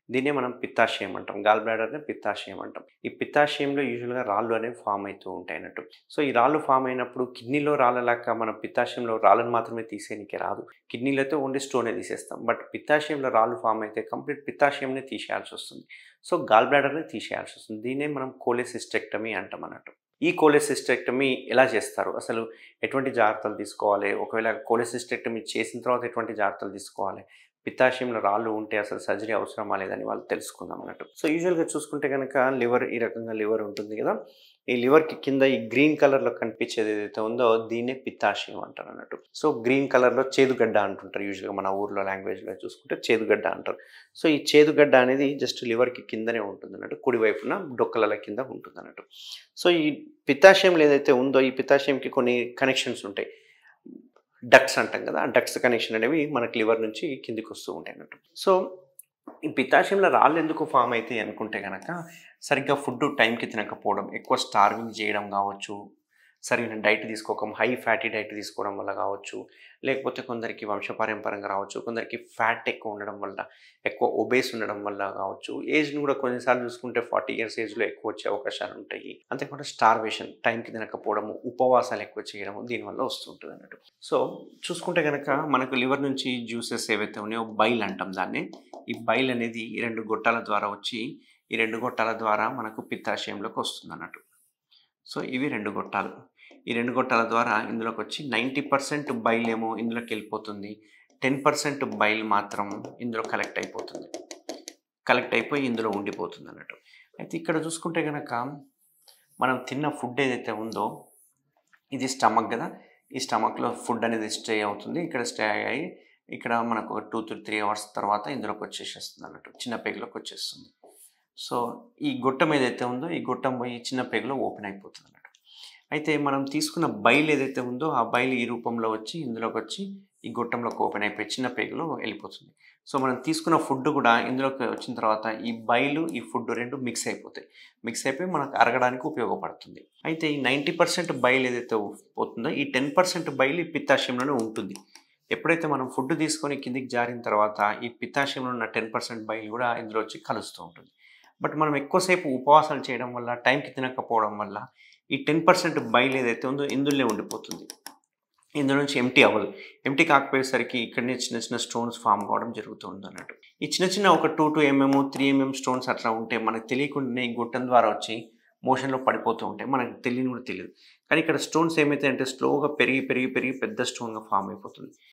దీన్నే మనం పిత్తాశయం అంటాం. గాల్ బ్లాడర్‌ని పిత్తాశయం అంటాం. ఈ పిత్తాశయంలో యూజువల్‌గా రాళ్ళు అనేవి ఫార్మ్ అయితూ ఉంటాయన్నట్టు. సో, ఈ రాళ్ళు ఫార్మ్ అయినప్పుడు కిడ్నీలో రాళ్ళలాగా మనం పిత్తాశయంలో రాళ్ళను మాత్రమే తీసేయనీకి రాదు. కిడ్నీలో అయితే ఓన్లీ స్టోనే తీసేస్తాం. బట్ పిత్తాశయంలో రాళ్ళు ఫార్మ్ అయితే కంప్లీట్ పిత్తాశయంనే తీసేయాల్సొస్తుంది. సో, గాల్ బ్లాడర్‌ని తీసేయాల్సొస్తుంది. దీన్నే మనం కోలెసిస్టెక్టమీ అంటాం అన్నట్టు. ఈ కోలెసిస్టెక్టమీ ఎలా చేస్తారు? అసలు ఎటువంటి జాగ్రత్తలు తీసుకోవాలి? ఒకవేళ కోలెసిస్టెక్టమీ చేసిన తర్వాత ఎటువంటి జాగ్రత్తలు తీసుకోవాలి? పిత్తాశయంలో రాళ్ళు ఉంటే అసలు సర్జరీ అవసరమా లేదని వాళ్ళు తెలుసుకుందాం అన్నట్టు. సో, యూజువల్‌గా చూసుకుంటే గనక లివర్ ఈ రకంగా లివర్ ఉంటుంది గదా! ఈ లివర్‌కి కింద ఈ గ్రీన్ కలర్‌లో కనిపించేది ఏదైతే ఉందో దీన్నే పిత్తాశయం అంటారన్నట్టు. సో, గ్రీన్ కలర్‌లో చేదుగడ్డ అంటుంటారు యూజువల్‌గా మన ఊర్లో లాంగ్వేజ్‌లో చూసుకుంటే చేదుగడ్డ అంటారు. సో, ఈ చేదుగడ్డ అనేది జస్ట్ లివర్‌కి కిందనే ఉంటుందన్నట్టు. కుడి వైపున డొక్కలల కింద ఉంటుందన్నట్టు. సో, ఈ పిత్తాశయంలో ఏదైతే ఉందో ఈ పిత్తాశయంకి కొన్ని కనెక్షన్స్ ఉంటాయి. డక్ట్స్ అంటాం కదా! ఆ డక్ట్స్ కనెక్షన్ అనేవి మనకి లివర్ నుంచి కిందకొస్తూ ఉంటాయన్నట్టు. సో, ఈ పిత్తాశయంలో రాళ్ళెందుకు ఫార్మ్ అయితాయి అనుకుంటే గనక, సరిగ్గా ఫుడ్డు టైంకి తినకపోవడం, ఎక్కువ స్టార్వింగ్ జేయడం గావచ్చు, సరైన డైట్ తీసుకోక హై ఫ్యాటీ డైట్ తీసుకోవడం వల్ల గావచ్చు, లేకపోతే కొందరికి వంశపారంపర్యంగా రావచ్చు, కొందరికి ఫ్యాట్ ఎక్కువ ఉండడం వల్ల, ఎక్కువ ఒబేస్ ఉండడం వల్ల గావచ్చు, ఏజ్‌ని గూడా కొన్నిసార్లు చూసుకుంటే 40 ఇయర్స్ ఏజ్‌లో ఎక్కువొచ్చే అవకాశాలుంటాయి. అంతేకాకుండా స్టార్వేషన్, టైంకి తినకపోవడము, ఉపవాసాలు ఎక్కువ చేయడము దీనివల్ల వస్తూ ఉంటదన్నట్టు. సో, చూసుకుంటే గనక మనకు లివర్ నుంచి జ్యూసెస్ ఏవైతే ఉన్నాయో బైల్ అంటాం దాన్ని. ఈ బైల్ అనేది ఈ 2 గొట్టాల ద్వారా వచ్చి, ఈ 2 గొట్టాల ద్వారా మనకు పిత్తాశయంలోకి వస్తుందన్నట్టు. సో, ఇవి 2 గొట్టాలు. ఈ 2 గొట్టాల ద్వారా ఇందులోకొచ్చి 90% బైల్ ఏమో ఇందులోకెళ్ళిపోతుంది. 10% బైల్ మాత్రం ఇందులో కలెక్ట్ అయిపోతుంది. కలెక్ట్ అయిపోయి ఇందులో ఉండిపోతుందన్నట్టు. అయితే ఇక్కడ చూసుకుంటే గనక మనం తిన్న ఫుడ్ ఏదైతే ఉందో ఇది స్టమక్ గదా! ఈ స్టమక్‌లో ఫుడ్ అనేది స్టే అవుతుంది. ఇక్కడ స్టే అయ్యి ఇక్కడ మనకు ఒక 2-3 అవర్స్ తర్వాత ఇందులోకొచ్చేసేస్తుందన్నట్టు. చిన్న పేగులోకొచ్చేస్తుంది. సో, ఈ గొట్టం ఏదైతే ఉందో, ఈ గొట్టం పోయి చిన్న పేగులో ఓపెన్ అయిపోతుందన్నట్టు. అయితే మనం తీసుకున్న బైల్ ఏదైతే ఉందో, ఆ బైల్ ఈ రూపంలో వచ్చి ఇందులోకొచ్చి ఈ గొట్టంలోకి ఓపెన్ అయిపోయి చిన్న పేగులో ఎళ్ళిపోతుంది. సో, మనం తీసుకున్న ఫుడ్ గూడా ఇందులోకి వచ్చిన తర్వాత ఈ బైలు, ఈ ఫుడ్ 2 మిక్స్ అయిపోతాయి. మిక్స్ అయిపోయి మనకు అరగడానికి ఉపయోగపడుతుంది. అయితే ఈ 90% బైల్ ఏదైతే పోతుందో, ఈ 10% బైల్ ఈ పిత్తాశయంలోనే ఉంటుంది. ఎప్పుడైతే మనం ఫుడ్ తీసుకొని కిందికి జారిన తర్వాత, ఈ పిత్తాశయంలో ఉన్న 10% బైల్ గూడా ఇందులో వచ్చి కలుస్తూ ఉంటుంది. బట్ మనం ఎక్కువ సేపు ఉపవాసాలు చేయడం వల్ల, టైంకి తినకపోవడం వల్ల, ఈ 10% బైల్ ఏదైతే ఉందో ఇందులోనే ఉండిపోతుంది. ఇందులో నుంచి ఎంప్టీ అవ్వదు. ఎంప్టీ కాకపోయేసరికి ఇక్కడనే చిన్న చిన్న స్టోన్స్ ఫార్మ్ కావడం జరుగుతూ ఉందన్నట్టు. ఈ చిన్న చిన్న ఒక 2 ఎంఎం, 3 ఎంఎం స్టోన్స్ అట్లా ఉంటే మనకు తెలియకుండానే ఈ గొట్టం ద్వారా వచ్చి మోషన్‌లో పడిపోతూ ఉంటాయి. మనకు తెలియని కూడా తెలీదు. కానీ ఇక్కడ స్టోన్స్ ఏమైతాయంటే స్లోగా పెరిగి పెద్ద స్టోన్‌గా ఫార్మ్ అయిపోతుంది.